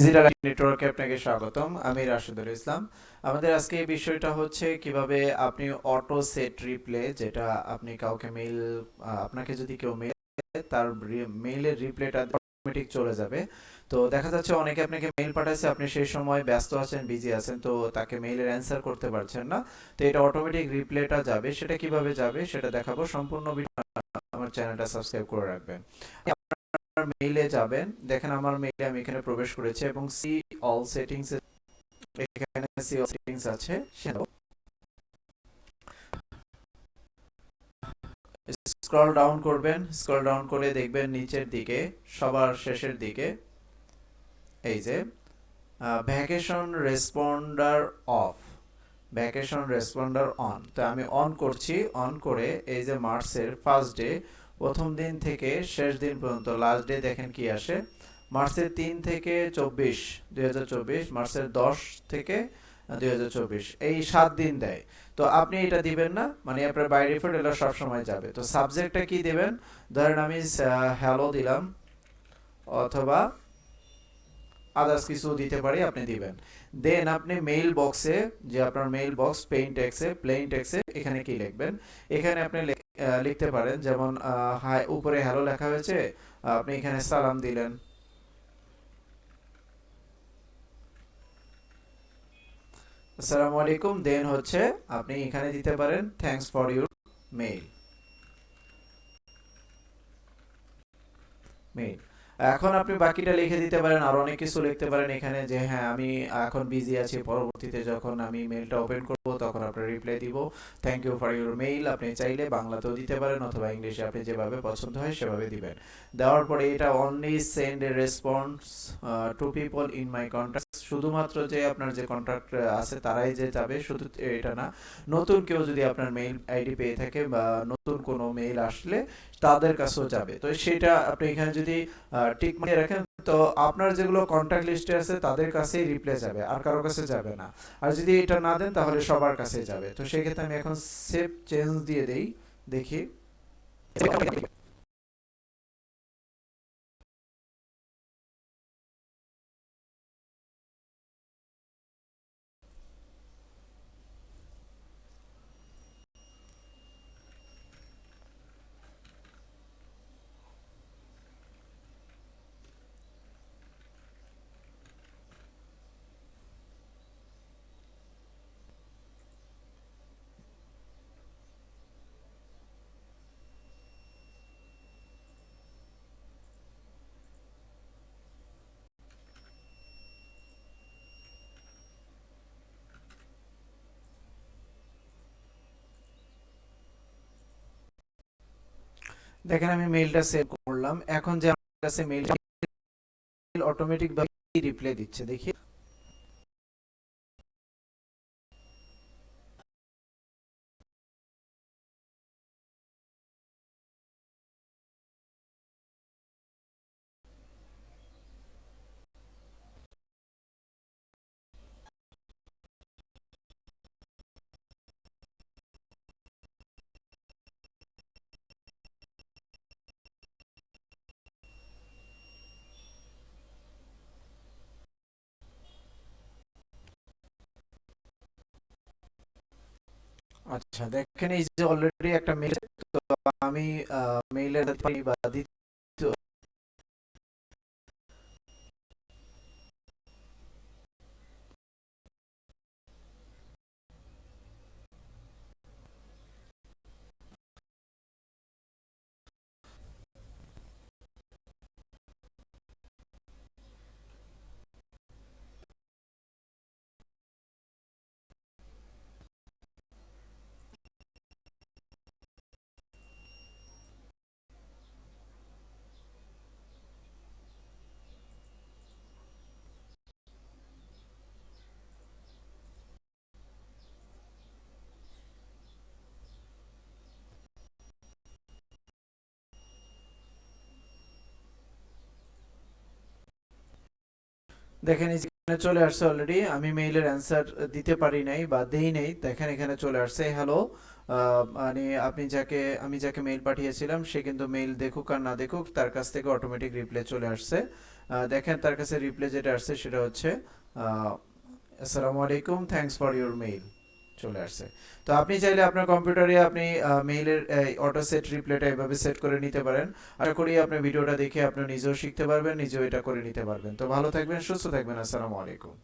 Digital নেটওয়ার্কে আপনাকে স্বাগতম। আমি রাশেদুল ইসলাম। আমাদের আজকে এই বিষয়টা হচ্ছে কিভাবে আপনি অটো সেট রিপ্লে, যেটা আপনি কাউকে মেইল, আপনাকে যদি কেউ মেইল তার মেইলের রিপ্লেটা অটোমেটিক চলে যাবে। তো দেখা যাচ্ছে অনেকে আপনাকে মেইল পাঠাচ্ছে, আপনি সেই সময় ব্যস্ত আছেন, বিজি আছেন, তো তাকে মেইলের অ্যান্সার করতে পারছেন না। তো এটা অটোমেটিক রিপ্লেটা যাবে, সেটা কিভাবে যাবে সেটা দেখাবো। সম্পূর্ণ ভিডিও আমার চ্যানেলটা সাবস্ক্রাইব করে রাখবেন। মেইলে যাবেন, দেখেন আমার মেইলে আমি এখানে প্রবেশ করেছি এবং সি অল সেটিংস, এখানে সি অল সেটিংস আছে। স্ক্রল ডাউন করবেন, স্ক্রল ডাউন করে দেখবেন নিচের দিকে সবার শেষের দিকে এই যে vacation responder of, vacation responder on. তো আমি অন করছি। অন করে এই যে মার্চের ফার্স্ট ডে, প্রথম দিন থেকে শেষ দিন পর্যন্ত লাস্ট ডে দেখেন কি আসে। মার্চের 3 থেকে 24, 2024, মার্চের 10 থেকে 2024, এই 7 দিন দেয়। তো আপনি এটা দিবেন না, মানে আপনার বাই ডিফল্ট এটা সবসময় যাবে। তো সাবজেক্টটা কি দিবেন? ধরেন আমি হ্যালো দিলাম, অথবা আদার্স কিছু দিতে পারি, আপনি দিবেন। দেন আপনি মেইল বক্সে, যে আপনার মেইল বক্স প্লেন টেক্সে এখানে কি লিখবেন? এখানে আপনি লিখতে পারেন, যেমন হাই উপরে হ্যালো লেখা হয়েছে, আপনি এখানে সালাম দিলেন, আসসালামু আলাইকুম। দেন হচ্ছে আপনি এখানে দিতে পারেন thanks for your mail, mail. এখন আপনি বাকিটা লিখে দিতে পারেন, আর অনেক কিছু লিখতে পারেন এখানে, যে হ্যাঁ আমি এখন বিজি আছি, পরবর্তীতে যখন আমি মেইলটা ওপেন করব তখন আপনার রিপ্লাই দিব, thank you for your mail. আপনি চাইলে বাংলাতেও দিতে পারেন অথবা ইংলিশে, আপনি যেভাবে পছন্দ হয় সেভাবে দিবেন। দেওয়ার পরে এটা only send A response to people in my contact, শুধুমাত্র যে আপনার যে কন্ট্যাক্ট আছে তারাই যে যাবে, শুধু এটা না, নতুন কেউ যদি আপনার মেইল আইডি পেয়ে থাকে বা নতুন কোনো মেইল আসলে তাদের কাছেও যাবে। তো সেটা আপনি এখানে যদি টিক মারিয়ে রাখেন, তো আপনার যেগুলো কন্ট্যাক্ট লিস্টে আছে তাদের কাছেই রিপ্লে যাবে, আর কারো কাছে যাবে না। আর যদি এটা না দেন তাহলে সবার কাছে যাবে। তো সেক্ষেত্রে আমি এখন সেভ চেঞ্জ দিয়ে দেই, দেখি। দেখেন আমি মেইলটা সেভ করলাম। এখন যে আমার কাছে মেইল অটোমেটিক ভাবে রিপ্লাই দিচ্ছে, দেখি। আচ্ছা, দেখেন এই যে অলরেডি একটা মেইল, তো আমি মেইলের বা দ্বিতীয়, দেখেন এই যে এখানে চলে আসছে অলরেডি। আমি মেইলের অ্যান্সার দিতে পারি নাই বা দেই নাই, দেখেন এখানে চলে আসছে হ্যালো। মানে আমি যাকে মেইল পাঠিয়েছিলাম সে কিন্তু মেইল দেখুক আর না দেখুক, তার কাছ থেকে অটোমেটিক রিপ্লাই চলে আসছে। দেখেন তার কাছে রিপ্লাই যেটা আসছে সেটা হচ্ছে আসসালামু আলাইকুম, থ্যাঙ্কস ফর ইউর মেইল চলে আসছে। তো আপনি চাইলে আপনার কম্পিউটারে আপনি মেইলের অটো সেট রিপ্লাইটা এভাবে সেট করে নিতে পারেন। আশা করি আপনি ভিডিওটা দেখে আপনি নিজেও শিখতে পারবেন, নিজেও এটা করে নিতে পারবেন। তো ভালো থাকবেন, সুস্থ থাকবেন। আসসালামু আলাইকুম।